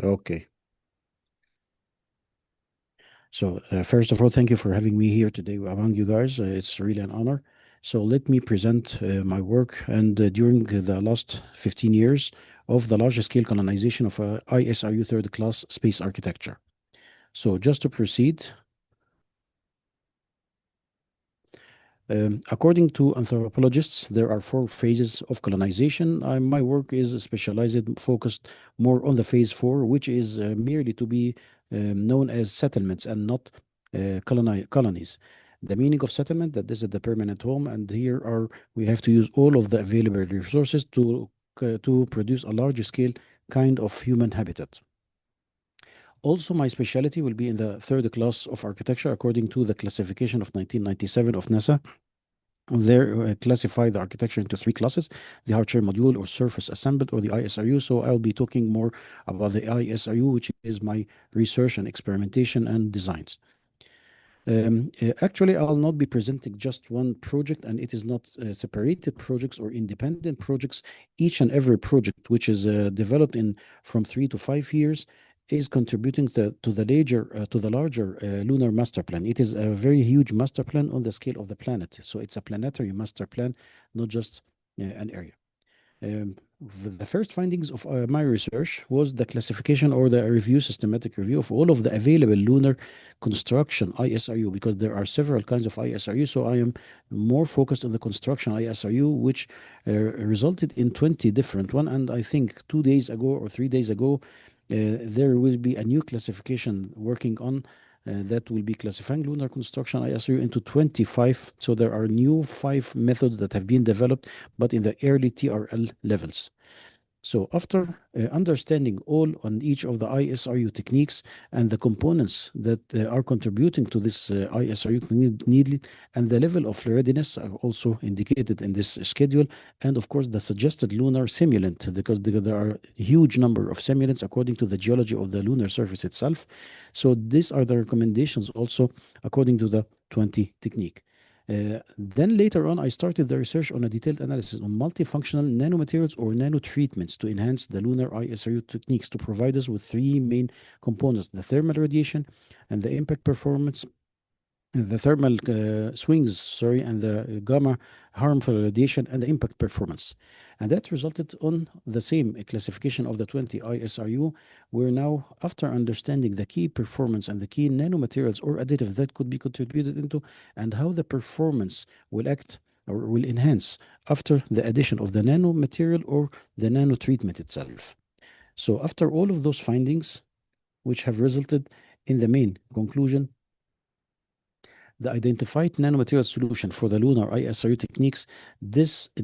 Okay. So, first of all, thank you for having me here today among you guys. It's really an honor. So, let me present my work. And during the last 15 years of the large scale colonization of ISRU third class space architecture. So, just to proceed, according to anthropologists, there are four phases of colonization. My work is specialized, focused more on the phase four, which is merely to be known as settlements and not colonies. The meaning of settlement, that this is the permanent home, and here are we have to use all of the available resources to produce a large scale kind of human habitat. Also, my specialty will be in the third class of architecture according to the classification of 1997 of NASA. There, classify the architecture into three classes: the hardware module or surface assembled, or the ISRU. So I'll be talking more about the ISRU, which is my research and experimentation and designs. Actually, I'll not be presenting just one project, and it is not separated projects or independent projects. Each and every project which is developed in from 3 to 5 years is contributing to the larger lunar master plan. It is a very huge master plan on the scale of the planet. So it's a planetary master plan, not just an area. Um, the first findings of my research was the classification or the review, systematic review of all of the available lunar construction ISRU, because there are several kinds of ISRU. So I am more focused on the construction ISRU, which resulted in 20 different one. And I think 2 days ago or 3 days ago, there will be a new classification working on that will be classifying lunar construction ISRU into 25. So there are new 5 methods that have been developed, but in the early TRL levels. So after understanding all on each of the ISRU techniques and the components that are contributing to this ISRU needed, and the level of readiness are also indicated in this schedule, and of course the suggested lunar simulant, because there are a huge number of simulants according to the geology of the lunar surface itself. So these are the recommendations also according to the 20 technique. Then later on, I started the research on a detailed analysis on multifunctional nanomaterials or nanotreatments to enhance the lunar ISRU techniques to provide us with three main components: the thermal radiation and the impact performance, the thermal swings, sorry, and the gamma harmful radiation and the impact performance. And that resulted on the same classification of the 20 ISRU, where now, after understanding the key performance and the key nanomaterials or additives that could be contributed into, and how the performance will act or will enhance after the addition of the nanomaterial or the nano treatment itself. So after all of those findings, which have resulted in the main conclusion, the identified nanomaterial solution for the lunar ISRU techniques,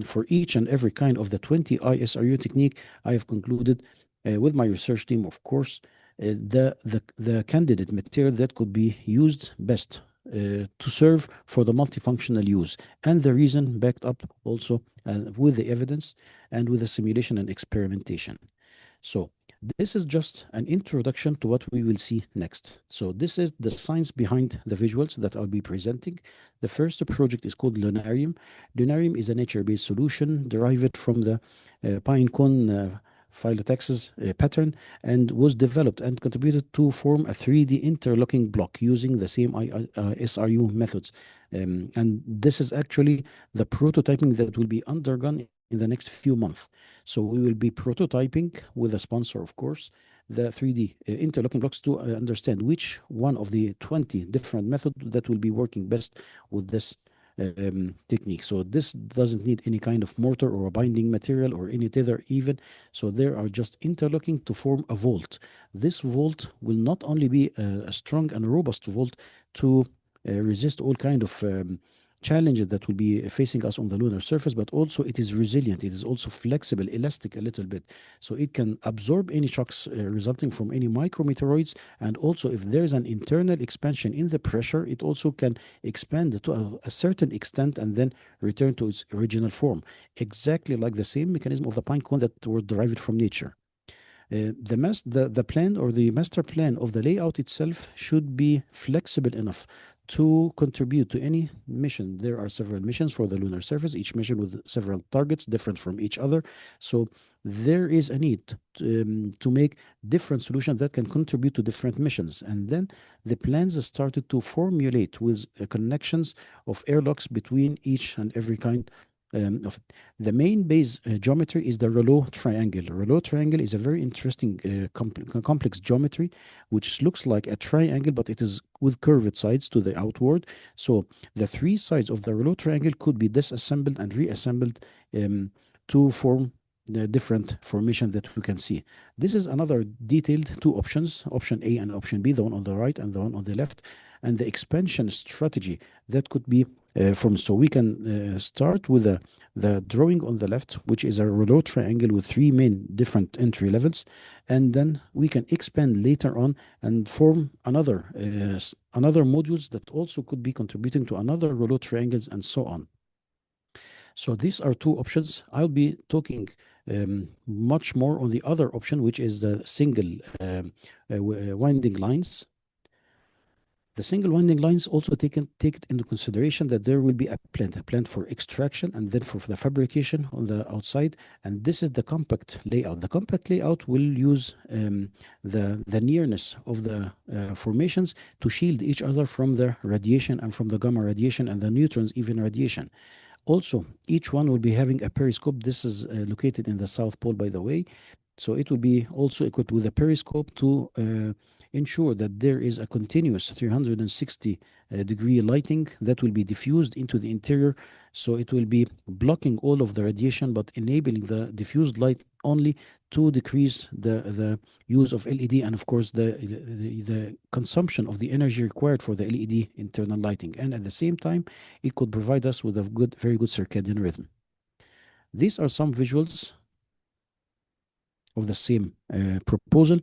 for each and every kind of the 20 ISRU technique, I have concluded with my research team, of course, the candidate material that could be used best to serve for the multifunctional use, and the reason backed up also with the evidence and with the simulation and experimentation. So this is just an introduction to what we will see next. So this is the science behind the visuals that I'll be presenting. The first project is called Lunarium. Lunarium is a nature-based solution derived from the pine cone phyllotaxis pattern, and was developed and contributed to form a 3D interlocking block using the same SRU methods. And this is actually the prototyping that will be undergone in the next few months. So we will be prototyping with a sponsor, of course, the 3D interlocking blocks to understand which one of the 20 different methods that will be working best with this technique. So this doesn't need any kind of mortar or a binding material or any tether even. So there are just interlocking to form a vault. This vault will not only be a strong and robust vault to resist all kind of challenges that will be facing us on the lunar surface, but also it is resilient. It is also flexible, elastic a little bit. So it can absorb any shocks resulting from any micrometeoroids. And also if there's an internal expansion in the pressure, it also can expand to a certain extent and then return to its original form. Exactly like the same mechanism of the pine cone that was derived from nature. The plan or the master plan of the layout itself should be flexible enough to contribute to any mission. There are several missions for the lunar surface, each mission with several targets different from each other. So there is a need to make different solutions that can contribute to different missions. And then the plans started to formulate with connections of airlocks between each and every kind of it. The main base geometry is the rouleau triangle. Rouleau triangle is a very interesting complex geometry which looks like a triangle, but it is with curved sides to the outward. So the three sides of the rouleau triangle could be disassembled and reassembled to form the different formation that we can see. This is another detailed two options, option A and option B, the one on the right and the one on the left, and the expansion strategy that could be formed. So we can start with the drawing on the left, which is a rouleau triangle with three main different entry levels, and then we can expand later on and form another modules that also could be contributing to another rouleau triangles and so on. So these are two options. I'll be talking much more on the other option, which is the single winding lines. The single winding lines also take it into consideration that there will be a plant for extraction and then for the fabrication on the outside. And this is the compact layout. The compact layout will use the nearness of the formations to shield each other from the radiation and from the gamma radiation and the neutrons even radiation. Also, each one will be having a periscope. This is located in the South Pole, by the way. So it will be also equipped with a periscope to ensure that there is a continuous 360 degree lighting that will be diffused into the interior. So it will be blocking all of the radiation, but enabling the diffused light only to decrease the use of LED and of course the consumption of the energy required for the LED internal lighting. And at the same time, it could provide us with a very good circadian rhythm. These are some visuals of the same proposal.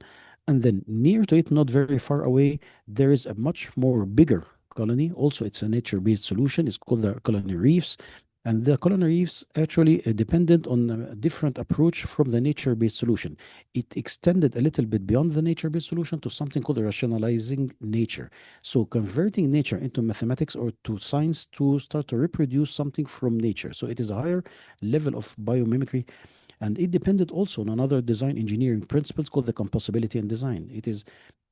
And then near to it, not very far away, there is a much more bigger colony. Also, it's a nature-based solution. It's called the colony reefs. And the colony reefs actually dependent on a different approach from the nature-based solution. It extended a little bit beyond the nature-based solution to something called rationalizing nature. So converting nature into mathematics or to science to start to reproduce something from nature. So it is a higher level of biomimicry, and it depended also on another design engineering principles called the composability in design. It is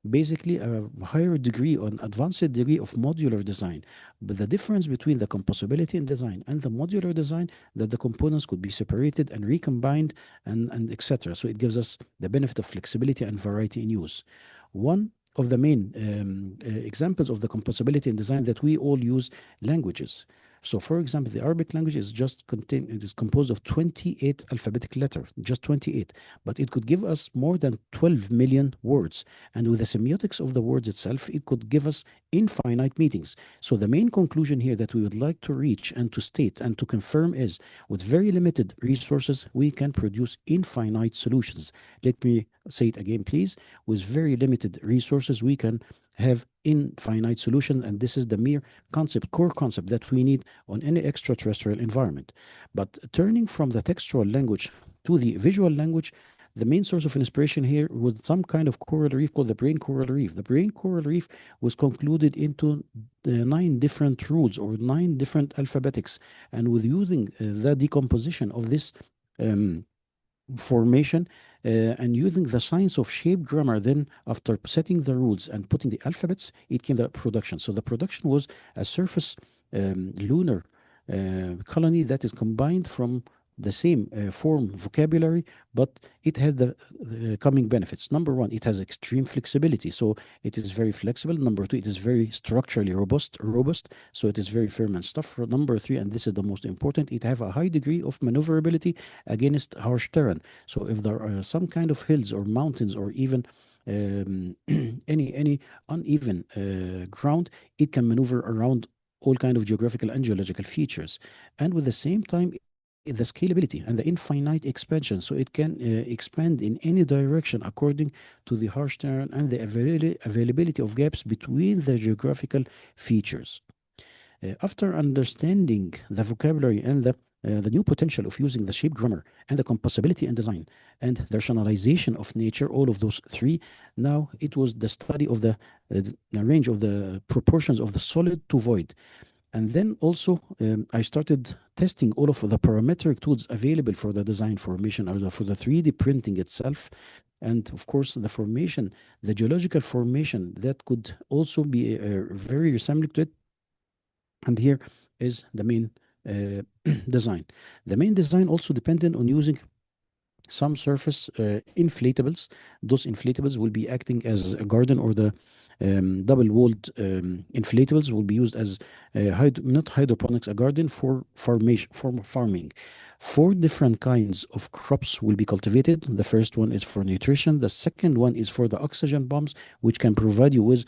basically a higher degree or an advanced degree of modular design. But the difference between the composability in design and the modular design, that the components could be separated and recombined and etc. So it gives us the benefit of flexibility and variety in use. One of the main examples of the composability in design that we all use, languages. So, for example, the Arabic language is it is composed of 28 alphabetic letters, just 28, but it could give us more than 12 million words. And with the semiotics of the words itself, it could give us infinite meanings. So, the main conclusion here that we would like to reach and to state and to confirm is with very limited resources, we can produce infinite solutions. Let me say it again, please. With very limited resources, we can have infinite solution, and this is the mere core concept that we need on any extraterrestrial environment. But turning from the textual language to the visual language, the main source of inspiration here was some kind of coral reef called the brain coral reef. The brain coral reef was concluded into 9 different rules or 9 different alphabetics, and with using the decomposition of this formation and using the science of shape grammar, then after setting the rules and putting the alphabets, it came the production. So the production was a surface lunar colony that is combined from the same form vocabulary, but it has the coming benefits. Number one, it has extreme flexibility, so it is very flexible. Number two, it is very structurally robust, so it is very firm and tough. Number three, and this is the most important, it have a high degree of maneuverability against harsh terrain. So if there are some kind of hills or mountains or even any uneven ground, it can maneuver around all kind of geographical and geological features. And with the same time, the scalability and the infinite expansion, so it can expand in any direction according to the harsh terrain and the availability of gaps between the geographical features. After understanding the vocabulary and the new potential of using the shape grammar and the composability in design and the rationalization of nature, all of those three, now it was the study of the range of the proportions of the solid to void. And then also, I started testing all of the parametric tools available for the design formation or for the 3D printing itself. And of course, the formation, the geological formation that could also be very resembling to it. And here is the main uh, design. The main design also depended on using some surface inflatables. Those inflatables will be acting as a garden, or the double-walled inflatables will be used as not hydroponics, a garden for farmation, for farming. Four different kinds of crops will be cultivated. The first one is for nutrition. The second one is for the oxygen bombs, which can provide you with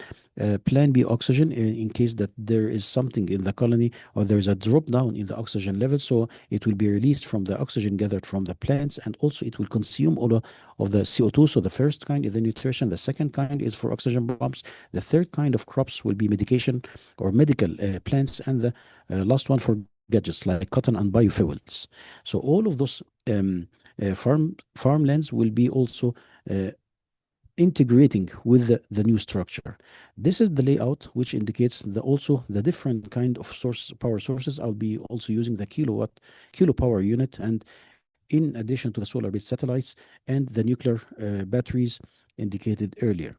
plan B oxygen in case that there is something in the colony or there is a drop down in the oxygen level. So it will be released from the oxygen gathered from the plants, and also it will consume all of the CO2. So the first kind is the nutrition, the second kind is for oxygen bombs, the third kind of crops will be medication or medical plants, and the last one for gadgets like cotton and biofuels. So all of those farmlands will be also uh, integrating with the new structure. This is the layout, which indicates also the different kind of power sources. I'll be also using the kilo power unit, and in addition to the solar-based satellites and the nuclear batteries indicated earlier.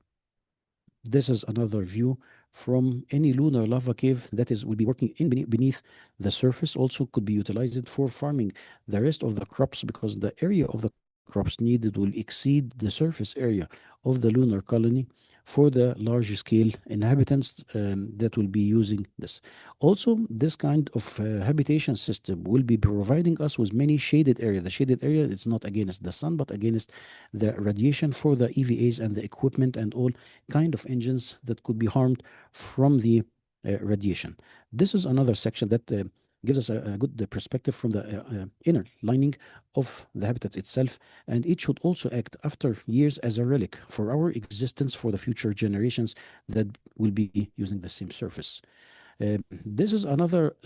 This is another view from any lunar lava cave that is will be working in beneath the surface. Also could be utilized for farming the rest of the crops, because the area of the crops needed will exceed the surface area of the lunar colony for the large scale inhabitants that will be using this. Also, this kind of habitation system will be providing us with many shaded area. The shaded area is not against the sun, but against the radiation for the EVAs and the equipment and all kind of engines that could be harmed from the radiation. This is another section that gives us a good perspective from the inner lining of the habitat itself, and it should also act after years as a relic for our existence for the future generations that will be using the same surface. This is another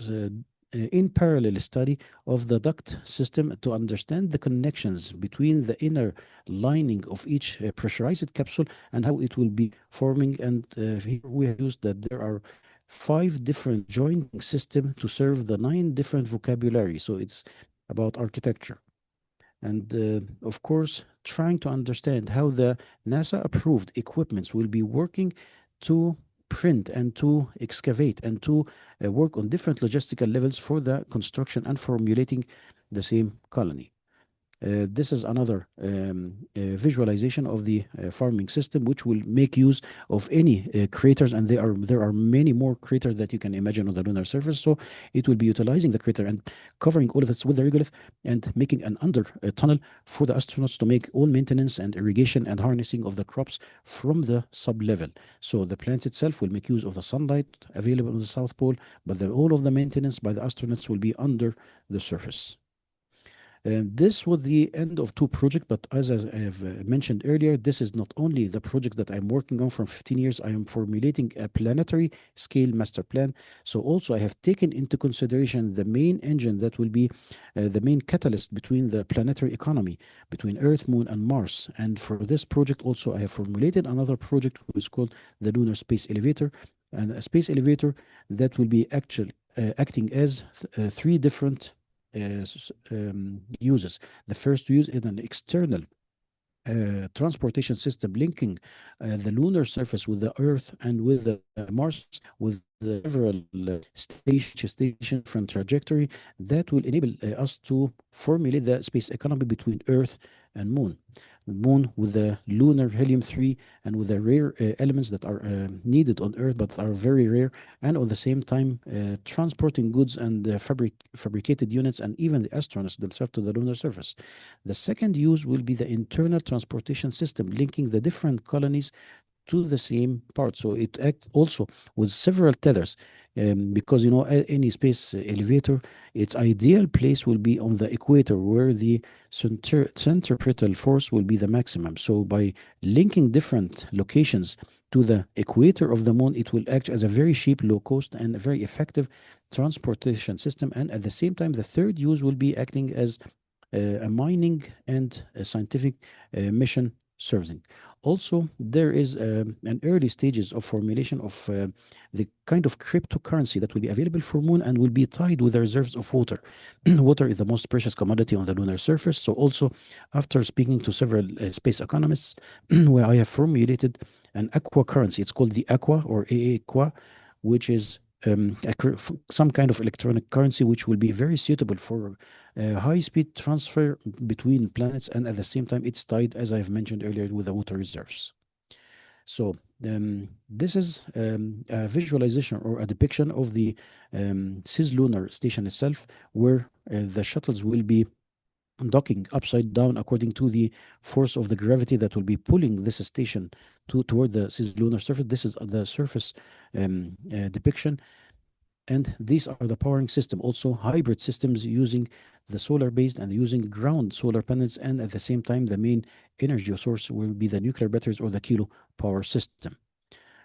in parallel study of the duct system to understand the connections between the inner lining of each pressurized capsule and how it will be forming. And here we have used that there are five different joining systems to serve the nine different vocabulary. So it's about architecture. And of course, trying to understand how the NASA approved equipments will be working to print and to excavate and to work on different logistical levels for the construction and formulating the same colony. This is another visualization of the farming system, which will make use of any craters, and there are many more craters that you can imagine on the lunar surface. So it will be utilizing the crater and covering all of it with the regolith and making an under tunnel for the astronauts to make all maintenance and irrigation and harnessing of the crops from the sub level. So the plants itself will make use of the sunlight available on the South Pole, but all of the maintenance by the astronauts will be under the surface. This was the end of two projects, but as I have mentioned earlier, this is not only the project that I'm working on from 15 years. I am formulating a planetary scale master plan. So also I have taken into consideration the main engine that will be the main catalyst between the planetary economy, between Earth, Moon, and Mars. And for this project also, I have formulated another project which is called the Lunar Space Elevator, and a space elevator that will be actually acting as three different uses. The first use is an external transportation system linking the lunar surface with the Earth and with the Mars, with several station from trajectory that will enable us to formulate the space economy between Earth and Moon. The Moon with the lunar helium-3 and with the rare elements that are needed on Earth but are very rare, and at the same time transporting goods and fabricated units and even the astronauts themselves to the lunar surface. The second use will be the internal transportation system linking the different colonies to the same part. So it acts also with several tethers, because any space elevator, its ideal place will be on the equator where the centripetal force will be the maximum. So by linking different locations to the equator of the moon, it will act as a very cheap, low cost, and a very effective transportation system. And at the same time, the third use will be acting as a mining and a scientific mission servicing. Also, there is an early stages of formulation of the kind of cryptocurrency that will be available for Moon and will be tied with the reserves of water. Water is the most precious commodity on the lunar surface. So, also, after speaking to several space economists, where I have formulated an aqua currency, it's called the Aqua or Aqua, which is some kind of electronic currency which will be very suitable for high speed transfer between planets, and at the same time it's tied, as I've mentioned earlier, with the water reserves. So this is a visualization or a depiction of the cislunar station itself, where the shuttles will be docking upside down according to the force of the gravity that will be pulling this station toward the cislunar surface. This is the surface depiction, and these are the powering system. Also, hybrid systems using the solar based and using ground solar panels, and at the same time, the main energy source will be the nuclear batteries or the kilo power system.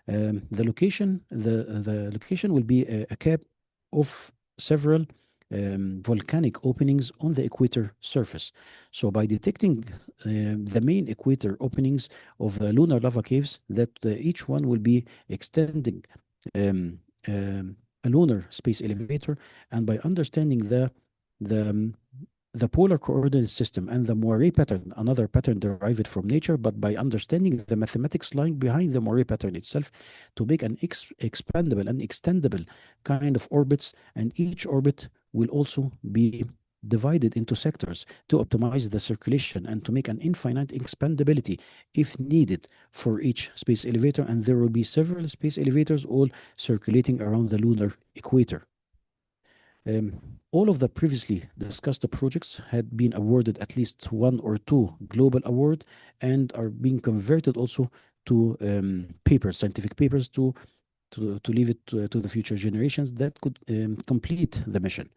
The location will be a cap of several volcanic openings on the equator surface. So by detecting the main equator openings of the lunar lava caves, that each one will be extending um, um, a lunar space elevator, and by understanding the um, the polar coordinate system and the Moiré pattern, another pattern derived from nature, but by understanding the mathematics lying behind the Moiré pattern itself, to make an expandable and extendable kind of orbits, and each orbit will also be divided into sectors to optimize the circulation and to make an infinite expandability if needed for each space elevator. And there will be several space elevators all circulating around the lunar equator. All of the previously discussed projects had been awarded at least one or two global award, and are being converted also to papers, scientific papers, to leave it to the future generations that could complete the mission.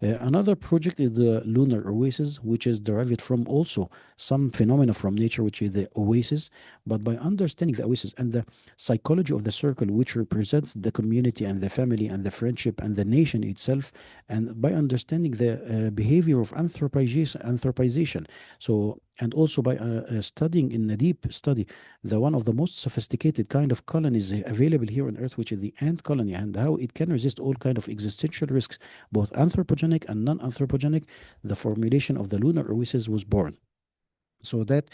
Another project is the lunar oasis, which is derived from also some phenomena from nature, which is the oasis. But by understanding the oasis and the psychology of the circle, which represents the community and the family and the friendship and the nation itself, and by understanding the behavior of anthropization, so, and also by studying in a deep study the one of the most sophisticated kind of colonies available here on Earth, which is the ant colony, and how it can resist all kind of existential risks, both anthropogenic and non-anthropogenic, the formulation of the lunar oasis was born. So that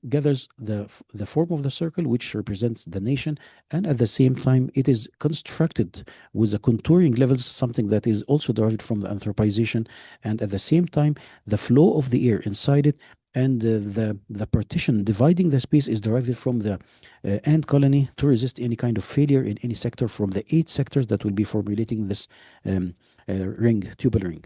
gathers the form of the circle, which represents the nation, and at the same time, it is constructed with the contouring levels, something that is also derived from the anthropization, and at the same time, the flow of the air inside it. And the partition dividing the space is derived from the ant colony to resist any kind of failure in any sector from the 8 sectors that will be formulating this ring, tubular ring.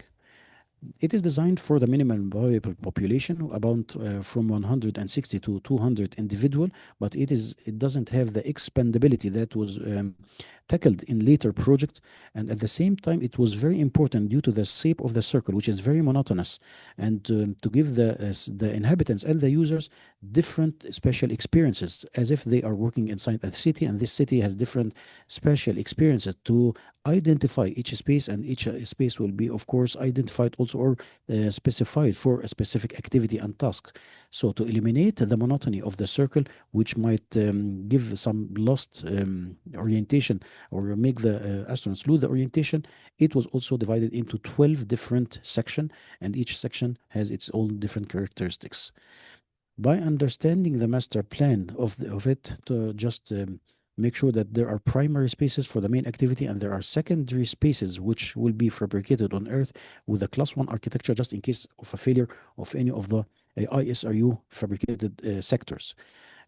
It is designed for the minimum viable population, about from 160 to 200 individual, but it doesn't have the expandability that was tackled in later projects. And at the same time, it was very important due to the shape of the circle, which is very monotonous, and to give the inhabitants and the users different special experiences, as if they are working inside a city, and this city has different special experiences to identify each space, and each space will be, of course, identified also or specified for a specific activity and task. So to eliminate the monotony of the circle, which might give some lost orientation, or make the astronauts lose the orientation, it was also divided into 12 different sections, and each section has its own different characteristics. By understanding the master plan of it, to just make sure that there are primary spaces for the main activity, and there are secondary spaces which will be fabricated on Earth with a class 1 architecture, just in case of a failure of any of the ISRU fabricated sectors.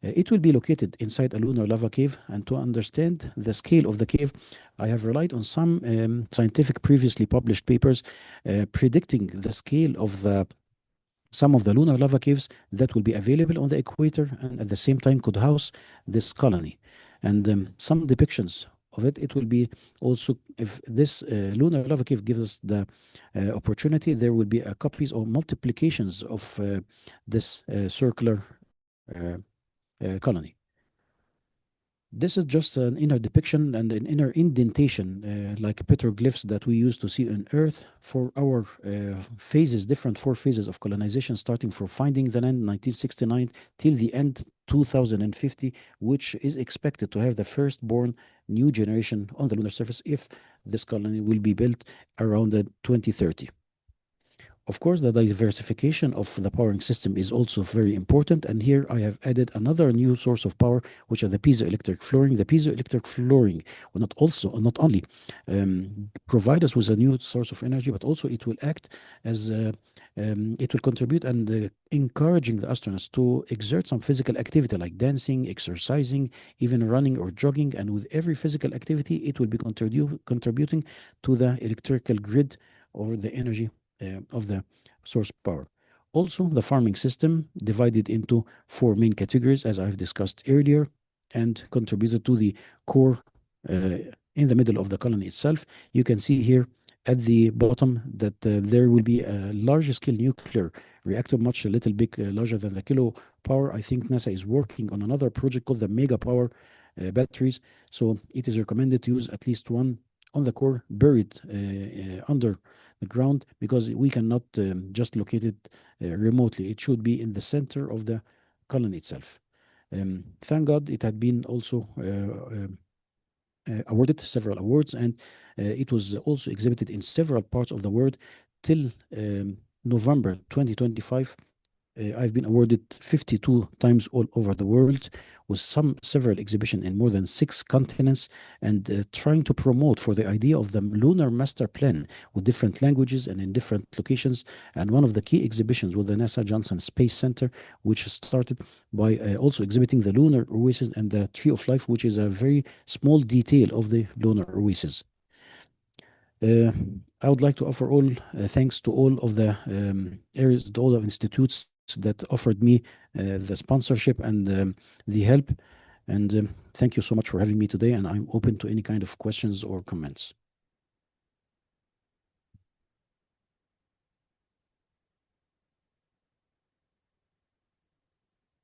It will be located inside a lunar lava cave, and to understand the scale of the cave, I have relied on some scientific previously published papers predicting the scale of some of the lunar lava caves that will be available on the equator, and at the same time could house this colony. And some depictions of it, it will be also, if this lunar lava cave gives us the opportunity, there will be a copies or multiplications of this circular colony. This is just an inner depiction and an inner indentation, like petroglyphs that we used to see on Earth for our phases, different four phases of colonization, starting from finding the land 1969 till the end 2050, which is expected to have the firstborn new generation on the lunar surface if this colony will be built around the 2030. Of course, the diversification of the powering system is also very important. And here I have added another new source of power, which are the piezoelectric flooring. The piezoelectric flooring will not only provide us with a new source of energy, but also it will act as it will contribute and encouraging the astronauts to exert some physical activity like dancing, exercising, even running or jogging. And with every physical activity, it will be contributing to the electrical grid or the energy of the source power. Also, the farming system divided into four main categories, as I've discussed earlier, and contributed to the core in the middle of the colony itself. You can see here at the bottom that there will be a large scale nuclear reactor, much a little bit larger than the kilo power. I think NASA is working on another project called the mega power batteries. So it is recommended to use at least one on the core buried under the ground because we cannot just locate it remotely. It should be in the center of the colony itself. Thank God it had been also awarded several awards, and it was also exhibited in several parts of the world till November 2025. I've been awarded 52 times all over the world with some several exhibitions in more than six continents and trying to promote for the idea of the lunar master plan with different languages and in different locations. And one of the key exhibitions was the NASA Johnson Space Center, which started by also exhibiting the lunar oasis and the tree of life, which is a very small detail of the lunar oasis. Uh, I would like to offer all thanks to all of the areas, to all of institutes that offered me the sponsorship and the help. And thank you so much for having me today. And I'm open to any kind of questions or comments.